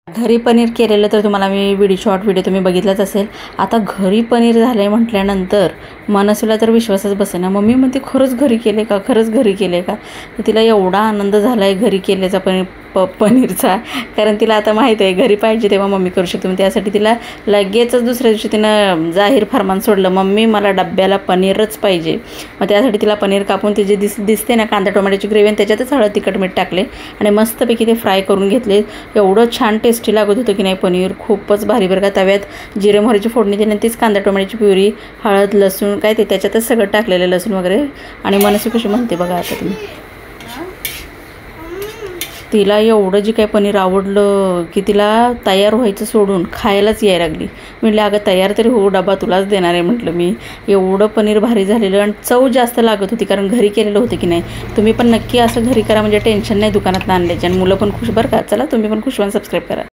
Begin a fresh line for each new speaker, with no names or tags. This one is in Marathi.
घरी पनीर केलेलं तर तुम्हाला मी शॉर्ट व्हिडिओ तुम्ही बघितलाच असेल। आता घरी पनीर झालंय म्हटल्यानंतर मनसूला तर विश्वासच बसेना। मम्मी म्हणते खरंच घरी केले का, खरंच घरी केले का। तर तिला एवढा आनंद झालाय घरी केल्याचा पनीरचा, कारण तिला आता माहीत आहे घरी पाहिजे तेव्हा मम्मी करू शकते। मग त्यासाठी तिला लगेचच दुसऱ्या दिवशी तिनं जाहीर फरमान सोडलं, मम्मी मला डब्याला पनीरच पाहिजे। मग त्यासाठी तिला पनीर कापून ते जे दिसते ना कांदा टोमॅटोची ग्रेव्ही, आणि त्याच्यातच हळद तिखट मीठ टाकले आणि मस्तपैकी ते फ्राय करून घेतले। एवढं छान टेस्टी लागत होतं की नाही पनीर, खूपच भारी बरं का। तव्यात जिरे मोहरीची फोडणी दिली, तीच कांदा टोमॅटोची प्युरी, हळद लसूण काय ते त्याच्यातच सगळं टाकलेलं, लसूण वगैरे। आणि मनसू कशी म्हणते बघा आता तुम्ही, तिला एवढं जे काही पनीर आवडलं की तिला तयार व्हायचं सोडून खायलाच यायला लागली। म्हटलं अगं तयार तरी हो, डबा तुलाच देणार आहे म्हटलं मी। एवढं पनीर भारी झालेलं आणि चव जास्त लागत होती, कारण घरी केलेलं होतं की नाही। तुम्ही पण नक्की असं घरी करा, म्हणजे टेन्शन नाही दुकानात आणल्याचे, आणि मुलं पण खुश बरं का। चला तुम्ही पण खुश व्हा, सबस्क्राईब करा।